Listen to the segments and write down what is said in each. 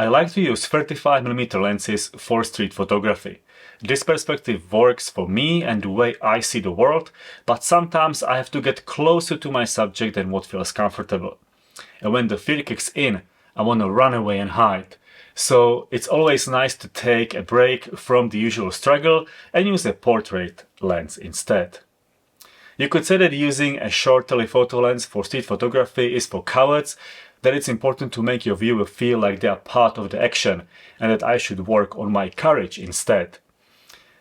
I like to use 35mm lenses for street photography. This perspective works for me and the way I see the world, but sometimes I have to get closer to my subject than what feels comfortable. And when the fear kicks in, I want to run away and hide. So it's always nice to take a break from the usual struggle and use a portrait lens instead. You could say that using a short telephoto lens for street photography is for cowards, that it's important to make your viewer feel like they are part of the action and that I should work on my courage instead.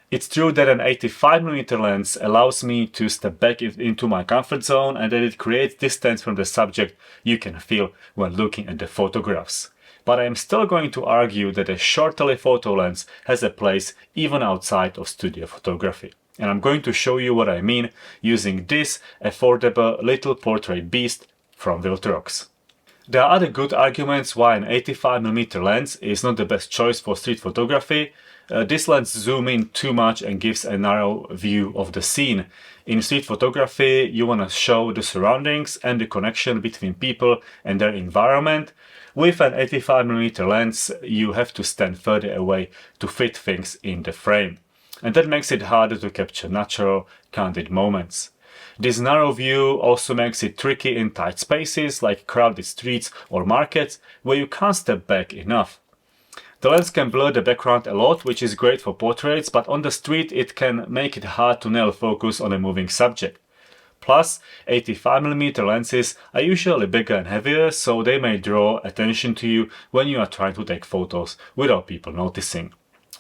It's true that an 85mm lens allows me to step back into my comfort zone and that it creates distance from the subject you can feel when looking at the photographs. But I am still going to argue that a short telephoto lens has a place even outside of studio photography. And I'm going to show you what I mean using this affordable little portrait beast from Viltrox. There are other good arguments why an 85mm lens is not the best choice for street photography. This lens zooms in too much and gives a narrow view of the scene. In street photography, you want to show the surroundings and the connection between people and their environment. With an 85mm lens, you have to stand further away to fit things in the frame. And that makes it harder to capture natural, candid moments. This narrow view also makes it tricky in tight spaces like crowded streets or markets where you can't step back enough. The lens can blur the background a lot, which is great for portraits, but on the street it can make it hard to nail focus on a moving subject. Plus, 85mm lenses are usually bigger and heavier, so they may draw attention to you when you are trying to take photos without people noticing.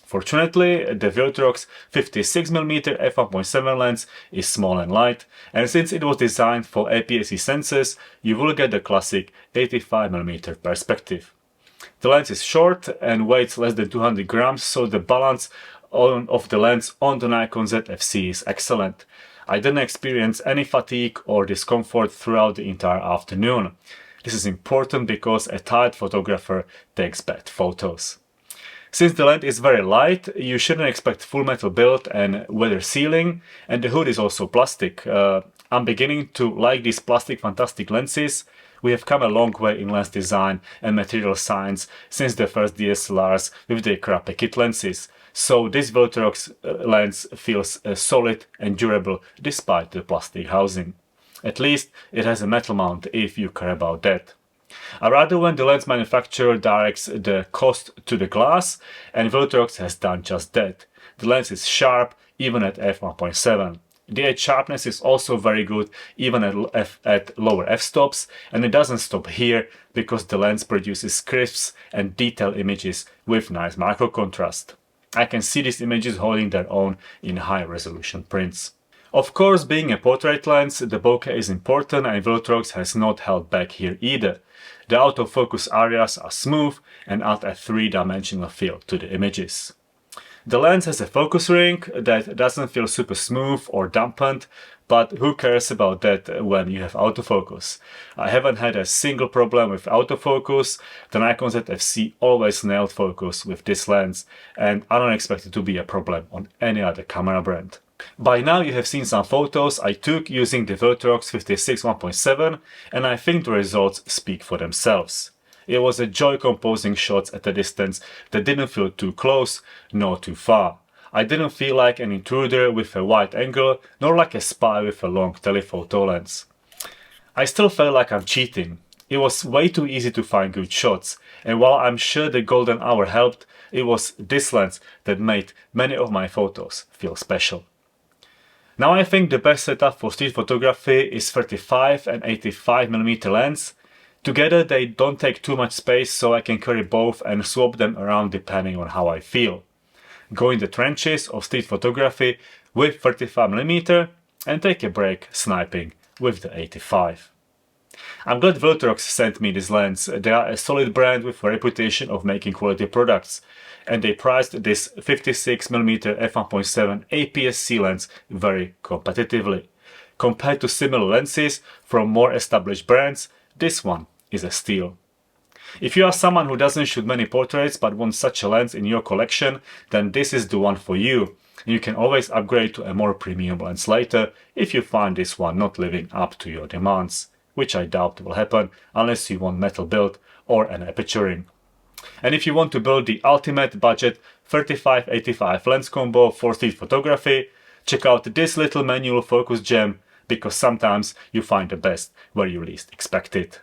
Fortunately, the Viltrox 56mm f1.7 lens is small and light, and since it was designed for APS-C sensors, you will get the classic 85mm perspective. The lens is short and weighs less than 200 grams, so the balance of the lens on the Nikon ZFC is excellent. I didn't experience any fatigue or discomfort throughout the entire afternoon. This is important because a tired photographer takes bad photos. Since the lens is very light, you shouldn't expect full metal build and weather sealing, and the hood is also plastic. I'm beginning to like these plastic fantastic lenses. We have come a long way in lens design and material science since the first DSLRs with their crappy kit lenses. So this Viltrox lens feels solid and durable despite the plastic housing. At least it has a metal mount if you care about that. I rather when the lens manufacturer directs the cost to the glass, and Viltrox has done just that. The lens is sharp even at f1.7. The edge sharpness is also very good even at lower f-stops, and it doesn't stop here because the lens produces crisp and detailed images with nice macro contrast. I can see these images holding their own in high resolution prints. Of course, being a portrait lens, the bokeh is important and Viltrox has not held back here either. The autofocus areas are smooth and add a three-dimensional feel to the images. The lens has a focus ring that doesn't feel super smooth or dampened, but who cares about that when you have autofocus? I haven't had a single problem with autofocus. The Nikon ZFC always nailed focus with this lens, and I don't expect it to be a problem on any other camera brand. By now you have seen some photos I took using the Viltrox 56 1.7, and I think the results speak for themselves. It was a joy composing shots at a distance that didn't feel too close nor too far. I didn't feel like an intruder with a wide angle, nor like a spy with a long telephoto lens. I still felt like I'm cheating. It was way too easy to find good shots, and while I'm sure the golden hour helped, it was this lens that made many of my photos feel special. Now I think the best setup for street photography is 35 and 85mm lens. Together they don't take too much space, so I can carry both and swap them around depending on how I feel. Go in the trenches of street photography with 35mm and take a break sniping with the 85. I'm glad Viltrox sent me this lens. They are a solid brand with a reputation of making quality products, and they priced this 56mm f1.7 APS-C lens very competitively. Compared to similar lenses from more established brands, this one is a steal. If you are someone who doesn't shoot many portraits but wants such a lens in your collection, then this is the one for you. You can always upgrade to a more premium lens later if you find this one not living up to your demands, which I doubt will happen unless you want metal build or an aperture ring. And if you want to build the ultimate budget 35-85 lens combo for street photography, check out this little manual focus gem, because sometimes you find the best where you least expect it.